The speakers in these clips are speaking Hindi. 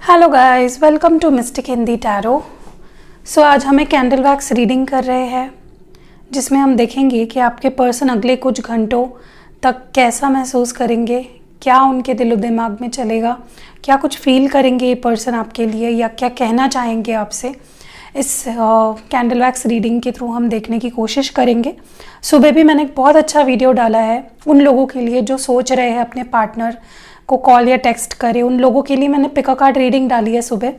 Hello guys, welcome to mystic Hindi tarot. So आज हम एक कैंडल वैक्स रीडिंग कर रहे हैं जिसमें हम देखेंगे कि आपके पर्सन अगले कुछ घंटों तक कैसा महसूस करेंगे, क्या उनके दिलो दिमाग में चलेगा, क्या कुछ फील करेंगे ये पर्सन आपके लिए या क्या कहना चाहेंगे आपसे। इस कैंडल वैक्स रीडिंग के थ्रू हम देखने की कोशिश करेंगे। सुबह भी मैंने एक बहुत अच्छा वीडियो डाला है उन लोगों के लिए जो सोच रहे हैं अपने पार्टनर को कॉल या टेक्स्ट करें। उन लोगों के लिए मैंने पिक अ कार्ड रीडिंग डाली है सुबह।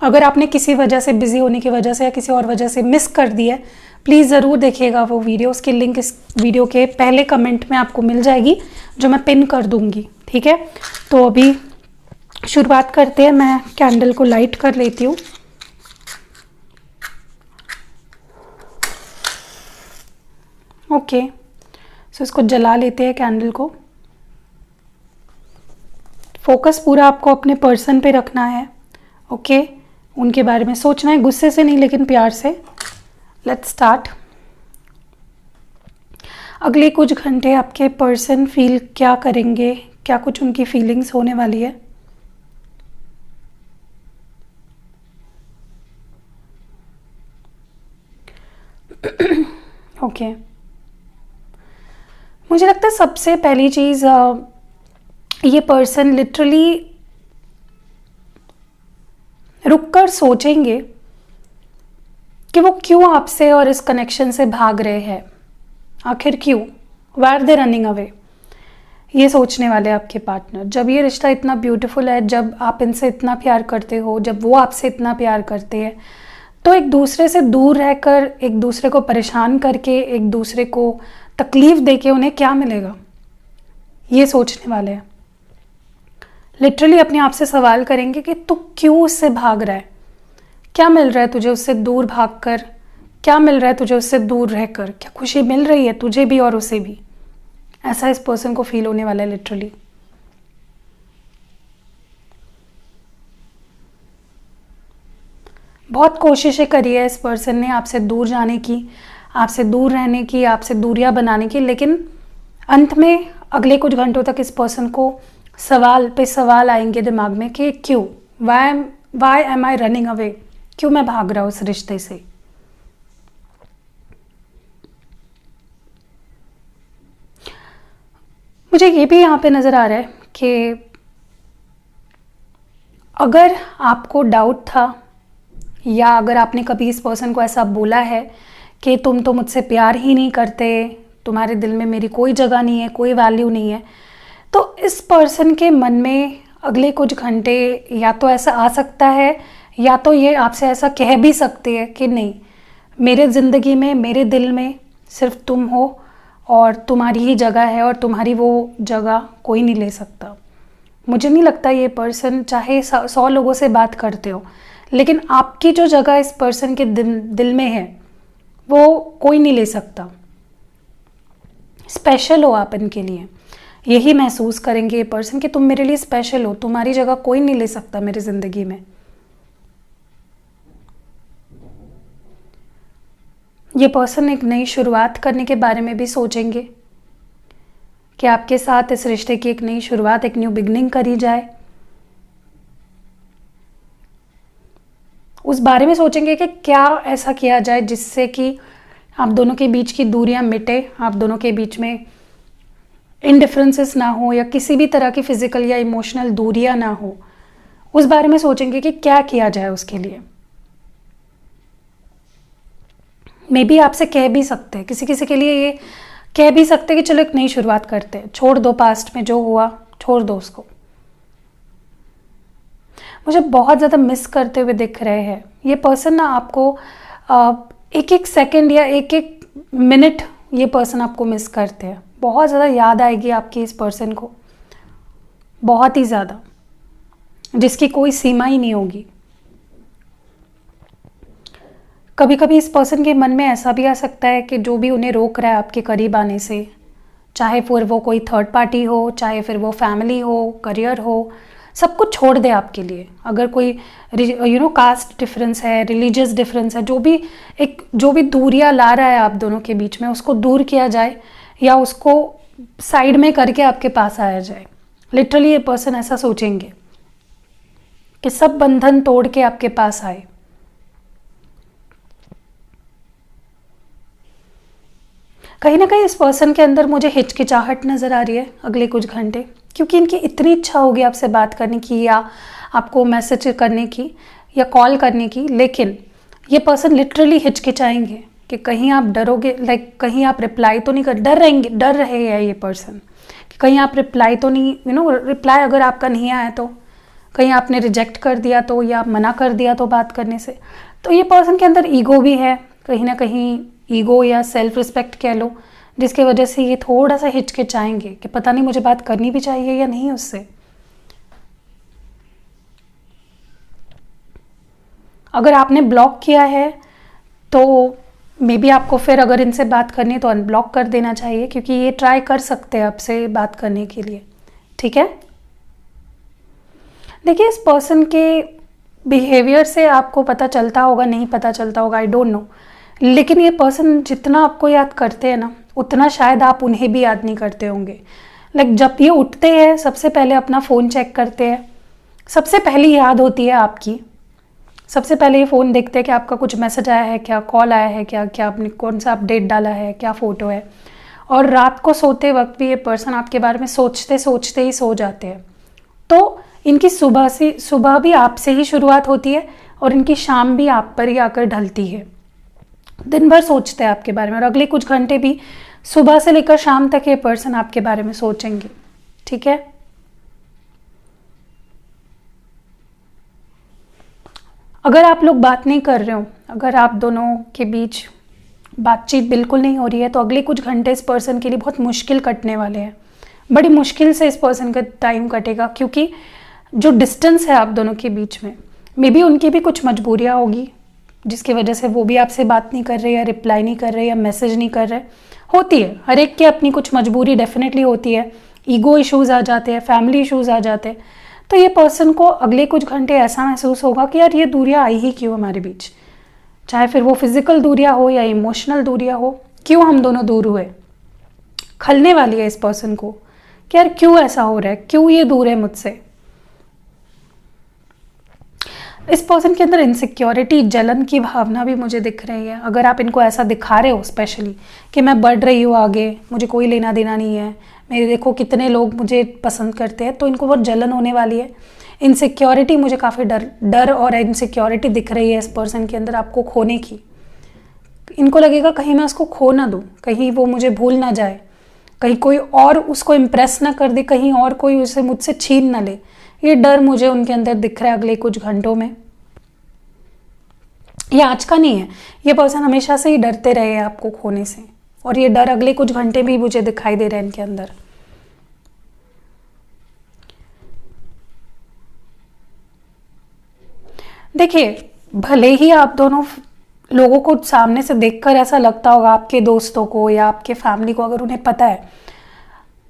अगर आपने किसी वजह से, बिजी होने की वजह से या किसी और वजह से मिस कर दी है, प्लीज़ ज़रूर देखिएगा वो वीडियो। उसकी लिंक इस वीडियो के पहले कमेंट में आपको मिल जाएगी जो मैं पिन कर दूंगी, ठीक है। तो अभी शुरुआत करते हैं। मैं कैंडल को लाइट कर लेती हूँ। ओके, सो इसको जला लेते हैं कैंडल को। फोकस पूरा आपको अपने पर्सन पे रखना है, ओके। उनके बारे में सोचना है, गुस्से से नहीं लेकिन प्यार से। Let's start. अगले कुछ घंटे आपके पर्सन फील क्या करेंगे, क्या कुछ उनकी फीलिंग्स होने वाली है। ओके, मुझे लगता है सबसे पहली चीज़ ये पर्सन लिटरली रुककर सोचेंगे कि वो क्यों आपसे और इस कनेक्शन से भाग रहे हैं। आखिर क्यों, why are they running away, ये सोचने वाले आपके पार्टनर। जब ये रिश्ता इतना ब्यूटीफुल है, जब आप इनसे इतना प्यार करते हो, जब वो आपसे इतना प्यार करते हैं, तो एक दूसरे से दूर रहकर, एक दूसरे को परेशान करके, एक दूसरे को तकलीफ देके उन्हें क्या मिलेगा, ये सोचने वाले हैं। लिटरली अपने आप से सवाल करेंगे कि तू क्यों उससे भाग रहा है, क्या मिल रहा है तुझे उससे दूर भागकर, क्या मिल रहा है तुझे उससे दूर रहकर, क्या खुशी मिल रही है तुझे भी और उसे भी। ऐसा इस पर्सन को फील होने वाला है लिटरली। बहुत कोशिशें करी है इस पर्सन ने आपसे दूर जाने की, आपसे दूर रहने की, आपसे दूरियां बनाने की, लेकिन अंत में अगले कुछ घंटों तक इस पर्सन को सवाल पे सवाल आएंगे दिमाग में कि क्यों, वाई एम आई रनिंग अवे, क्यों मैं भाग रहा हूं उस रिश्ते से। मुझे ये भी यहाँ पे नज़र आ रहा है कि अगर आपको डाउट था या अगर आपने कभी इस पर्सन को ऐसा बोला है कि तुम तो मुझसे प्यार ही नहीं करते, तुम्हारे दिल में मेरी कोई जगह नहीं है, कोई वैल्यू नहीं है, तो इस पर्सन के मन में अगले कुछ घंटे या तो ऐसा आ सकता है या तो ये आपसे ऐसा कह भी सकते हैं कि नहीं, मेरे ज़िंदगी में, मेरे दिल में सिर्फ तुम हो और तुम्हारी ही जगह है और तुम्हारी वो जगह कोई नहीं ले सकता। मुझे नहीं लगता ये पर्सन, चाहे 100 लोगों से बात करते हो, लेकिन आपकी जो जगह इस पर्सन के दिल में है वो कोई नहीं ले सकता। स्पेशल हो आप इनके लिए, यही महसूस करेंगे ये पर्सन कि तुम मेरे लिए स्पेशल हो, तुम्हारी जगह कोई नहीं ले सकता मेरी ज़िंदगी में। ये पर्सन एक नई शुरुआत करने के बारे में भी सोचेंगे कि आपके साथ इस रिश्ते की एक नई शुरुआत, एक न्यू बिगनिंग करी जाए। उस बारे में सोचेंगे कि क्या ऐसा किया जाए जिससे कि आप दोनों के बीच की दूरियां मिटे, आप दोनों के बीच में इनडिफरेंसेस ना हो या किसी भी तरह की फिजिकल या इमोशनल दूरियां ना हो। उस बारे में सोचेंगे कि क्या किया जाए उसके लिए। मे बी आपसे कह भी सकते हैं, किसी किसी के लिए ये कह भी सकते हैं कि चलो एक नई शुरुआत करते हैं, छोड़ दो पास्ट में जो हुआ, छोड़ दो उसको। मुझे बहुत ज़्यादा मिस करते हुए दिख रहे हैं ये पर्सन ना आपको। एक एक सेकंड या एक एक मिनट ये पर्सन आपको मिस करते हैं। बहुत ज़्यादा याद आएगी आपकी इस पर्सन को, बहुत ही ज़्यादा, जिसकी कोई सीमा ही नहीं होगी। कभी कभी इस पर्सन के मन में ऐसा भी आ सकता है कि जो भी उन्हें रोक रहा है आपके करीब आने से, चाहे फिर वो कोई थर्ड पार्टी हो, चाहे फिर वो फैमिली हो, करियर हो, सब कुछ छोड़ दे आपके लिए। अगर कोई कास्ट डिफरेंस है, रिलीजियस डिफरेंस है, जो भी दूरियां ला रहा है आप दोनों के बीच में, उसको दूर किया जाए या उसको साइड में करके आपके पास आया जाए। लिटरली ये पर्सन ऐसा सोचेंगे। कि सब बंधन तोड़ के आपके पास आए। कहीं ना कहीं इस पर्सन के अंदर मुझे हिचकिचाहट नज़र आ रही है अगले कुछ घंटे, क्योंकि इनकी इतनी इच्छा होगी आपसे बात करने की या आपको मैसेज करने की या कॉल करने की, लेकिन ये पर्सन लिटरली हिचकिचाएंगे कि कहीं आप डरोगे, लाइक कहीं आप रिप्लाई तो नहीं कर, डर रहे हैं ये पर्सन कि कहीं आप रिप्लाई तो नहीं, रिप्लाई अगर आपका नहीं आया तो कहीं आपने रिजेक्ट कर दिया तो, या मना कर दिया तो बात करने से। तो ये पर्सन के अंदर ईगो भी है, कहीं ना कहीं ईगो या सेल्फ रिस्पेक्ट कह लो, जिसकी वजह से ये थोड़ा सा हिचकिचाएंगे कि पता नहीं मुझे बात करनी भी चाहिए या नहीं उससे। अगर आपने ब्लॉक किया है तो मे बी आपको फिर अगर इनसे बात करनी है तो अनब्लॉक कर देना चाहिए, क्योंकि ये ट्राई कर सकते हैं आपसे बात करने के लिए। ठीक है, देखिए इस पर्सन के बिहेवियर से आपको पता चलता होगा, नहीं पता चलता होगा, आई डोंट नो, लेकिन ये पर्सन जितना आपको याद करते हैं ना, उतना शायद आप उन्हें भी याद नहीं करते होंगे। लाइक जब ये उठते हैं सबसे पहले अपना फ़ोन चेक करते हैं, सबसे पहली याद होती है आपकी, सबसे पहले ये फ़ोन देखते हैं कि आपका कुछ मैसेज आया है क्या, कॉल आया है क्या, क्या आपने कौन सा अपडेट डाला है, क्या फ़ोटो है। और रात को सोते वक्त भी ये पर्सन आपके बारे में सोचते सोचते ही सो जाते हैं। तो इनकी सुबह भी आपसे ही शुरुआत होती है और इनकी शाम भी आप पर ही आकर ढलती है। दिन भर सोचते हैं आपके बारे में और अगले कुछ घंटे भी सुबह से लेकर शाम तक ये पर्सन आपके बारे में सोचेंगे। ठीक है, अगर आप लोग बात नहीं कर रहे हो, अगर आप दोनों के बीच बातचीत बिल्कुल नहीं हो रही है, तो अगले कुछ घंटे इस पर्सन के लिए बहुत मुश्किल कटने वाले हैं। बड़ी मुश्किल से इस पर्सन का टाइम कटेगा, क्योंकि जो डिस्टेंस है आप दोनों के बीच में, मे बी उनकी भी कुछ मजबूरियाँ होगी जिसकी वजह से वो भी आपसे बात नहीं कर रहे, या रिप्लाई नहीं कर रहे, या मैसेज नहीं कर रहे। होती है, हर एक की अपनी कुछ मजबूरी डेफिनेटली होती है, ईगो इश्यूज़ आ जाते हैं, फैमिली इश्यूज़ आ जाते हैं। तो ये पर्सन को अगले कुछ घंटे ऐसा महसूस होगा कि यार ये दूरियां आई ही क्यों हमारे बीच, चाहे फिर वो फिजिकल दूरियां हो या इमोशनल दूरियां हो, क्यों हम दोनों दूर हुए। खलने वाली है इस पर्सन को कि यार क्यों ऐसा हो रहा है, क्यों ये दूर है मुझसे। इस पर्सन के अंदर इनसिक्योरिटी, जलन की भावना भी मुझे दिख रही है। अगर आप इनको ऐसा दिखा रहे हो स्पेशली कि मैं बढ़ रही हूँ आगे, मुझे कोई लेना देना नहीं है, मेरे देखो कितने लोग मुझे पसंद करते हैं, तो इनको बहुत जलन होने वाली है। इनसिक्योरिटी, मुझे काफ़ी डर और इनसिक्योरिटी दिख रही है इस पर्सन के अंदर आपको खोने की। इनको लगेगा कहीं मैं उसको खो ना दूँ, कहीं वो मुझे भूल ना जाए, कहीं कोई और उसको इम्प्रेस ना कर दे, कहीं और कोई उसे मुझसे छीन ना ले। ये डर मुझे उनके अंदर दिख रहा है अगले कुछ घंटों में। ये आज का नहीं है, ये पर्सन हमेशा से ही डरते रहे हैं आपको खोने से, और ये डर अगले कुछ घंटे भी मुझे दिखाई दे रहे हैं इनके अंदर। देखिए, भले ही आप दोनों लोगों को सामने से देखकर ऐसा लगता होगा, आपके दोस्तों को या आपके फैमिली को अगर उन्हें पता है,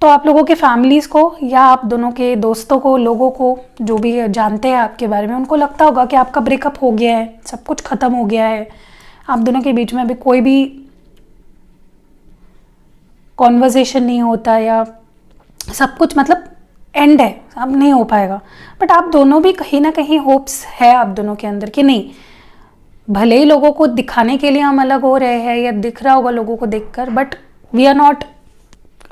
तो आप लोगों के फैमिलीज़ को या आप दोनों के दोस्तों को, लोगों को जो भी जानते हैं आपके बारे में, उनको लगता होगा कि आपका ब्रेकअप हो गया है, सब कुछ ख़त्म हो गया है, आप दोनों के बीच में अभी कोई भी कॉन्वर्सेशन नहीं होता, या सब कुछ मतलब एंड है, अब नहीं हो पाएगा। बट आप दोनों भी कहीं ना कहीं होप्स है आप दोनों के अंदर कि नहीं, भले ही लोगों को दिखाने के लिए हम अलग हो रहे हैं या दिख रहा होगा लोगों को देखकर, but we are not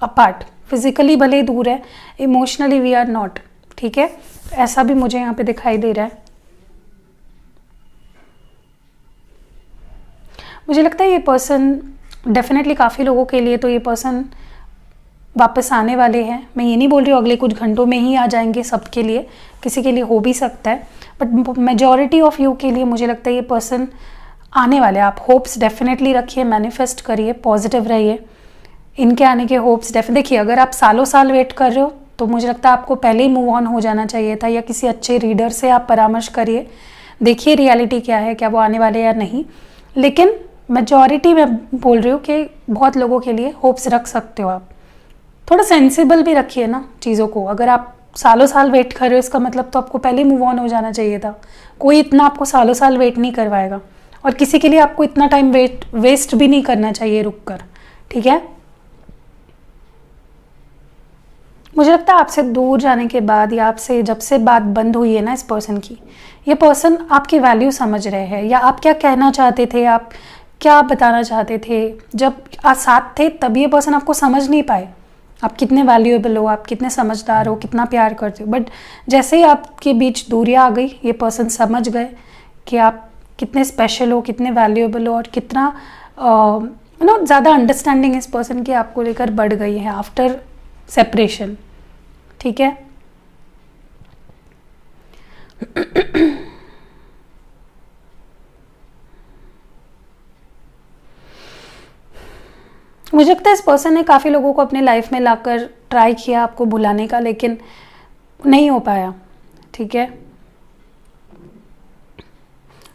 apart. Physically भले ही दूर है, इमोशनली वी आर नॉट। ठीक है, ऐसा भी मुझे यहाँ पे दिखाई दे रहा है। मुझे लगता है ये पर्सन डेफिनेटली काफ़ी लोगों के लिए तो ये पर्सन वापस आने वाले हैं। मैं ये नहीं बोल रही हूँ अगले कुछ घंटों में ही आ जाएंगे सबके लिए, किसी के लिए हो भी सकता है, बट मेजॉरिटी ऑफ यू के लिए मुझे लगता है ये पर्सन आने वाले। आप होप्स डेफिनेटली रखिए, मैनिफेस्ट करिए, पॉजिटिव रहिए, इनके आने के होप्स देखिए। अगर आप सालों साल वेट कर रहे हो तो मुझे लगता है आपको पहले ही मूव ऑन हो जाना चाहिए था, या किसी अच्छे रीडर से आप परामर्श करिए, देखिए रियलिटी क्या है, क्या वो आने वाले या नहीं। लेकिन मेजॉरिटी मैं बोल रही हूँ कि बहुत लोगों के लिए होप्स रख सकते हो आप। थोड़ा सेंसिबल भी रखिए ना चीज़ों को। अगर आप सालों साल वेट कर रहे हो, इसका मतलब तो आपको पहले मूव ऑन हो जाना चाहिए था। कोई इतना आपको सालों साल वेट नहीं करवाएगा, और किसी के लिए आपको इतना टाइम वेस्ट भी नहीं करना चाहिए रुक कर। ठीक है, मुझे लगता है आपसे दूर जाने के बाद या आपसे जब से बात बंद हुई है ना इस पर्सन की, ये पर्सन आपकी वैल्यू समझ रहे हैं, या आप क्या कहना चाहते थे, आप क्या बताना चाहते थे जब आप साथ थे, तब ये पर्सन आपको समझ नहीं पाए आप कितने वैल्यूएबल हो, आप कितने समझदार हो, कितना प्यार करते हो। बट जैसे ही आपके बीच दूरियां आ गई, ये पर्सन समझ गए कि आप कितने स्पेशल हो, कितने वैल्यूएबल हो, और कितना ज़्यादा अंडरस्टैंडिंग इस पर्सन की आपको लेकर बढ़ गई है आफ्टर सेपरेशन। ठीक है। मुझे लगता है इस पर्सन ने काफ़ी लोगों को अपने लाइफ में लाकर ट्राई किया आपको भुलाने का, लेकिन नहीं हो पाया। ठीक है।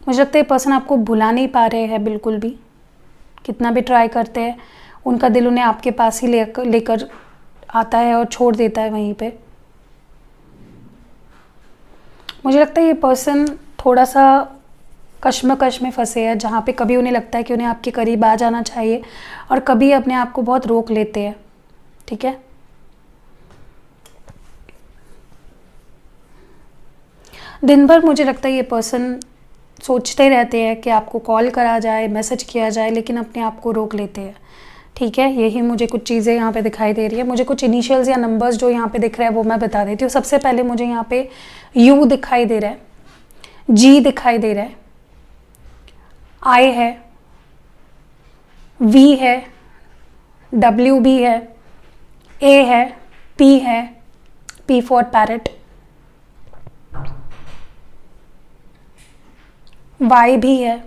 मुझे लगता है ये पर्सन आपको भुला नहीं पा रहे हैं बिल्कुल भी, कितना भी ट्राई करते हैं उनका दिल उन्हें आपके पास ही लेकर आता है और छोड़ देता है वहीं पे। मुझे लगता है ये पर्सन थोड़ा सा कश्मकश में फंसे हैं, जहाँ पे कभी उन्हें लगता है कि उन्हें आपके करीब आ जाना चाहिए और कभी अपने आप को बहुत रोक लेते हैं। ठीक है। दिन भर मुझे लगता है ये पर्सन सोचते रहते हैं कि आपको कॉल करा जाए, मैसेज किया जाए, लेकिन अपने आप को रोक लेते हैं। ठीक है। यही मुझे कुछ चीज़ें यहाँ पे दिखाई दे रही है। मुझे कुछ इनिशियल्स या नंबर्स जो यहाँ पे दिख रहा है वो मैं बता देती हूँ। सबसे पहले मुझे यहाँ पे यू दिखाई दे रहा है, जी दिखाई दे रहा है, आई है, वी है, डब्ल्यू भी है, ए है, पी फॉर पैरट, वाई भी है,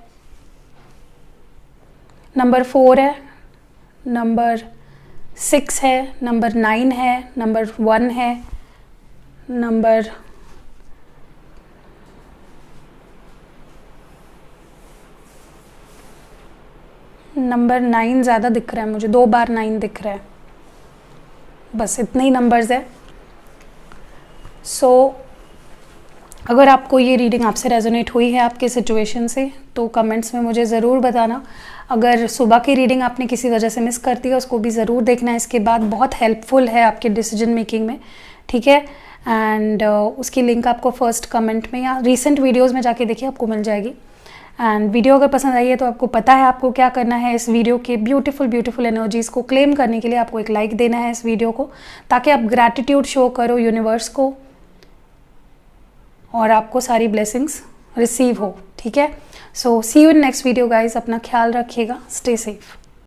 नंबर 4 है, नंबर 6 है, नंबर 9 है, नंबर 1 है, नंबर 9 ज़्यादा दिख रहा है मुझे, 2 बार 9 दिख रहा है। बस इतने ही नंबर्स है। सो अगर आपको ये रीडिंग आपसे रेजोनेट हुई है आपके सिचुएशन से, तो कमेंट्स में मुझे ज़रूर बताना। अगर सुबह की रीडिंग आपने किसी वजह से मिस कर दी है, उसको भी ज़रूर देखना है। इसके बाद बहुत हेल्पफुल है आपके डिसीजन मेकिंग में। ठीक है। एंड उसकी लिंक आपको फर्स्ट कमेंट में या रिसेंट वीडियोज़ में जाके देखिए, आपको मिल जाएगी। एंड वीडियो अगर पसंद आई है तो आपको पता है आपको क्या करना है। इस वीडियो के ब्यूटीफुल एनर्जीज़ को क्लेम करने के लिए आपको एक लाइक देना है इस वीडियो को, ताकि आप ग्रैटिट्यूड शो करो यूनिवर्स को और आपको सारी ब्लेसिंग्स रिसीव हो। ठीक है। So see you in next video guys. अपना ख्याल रखिएगा। Stay safe.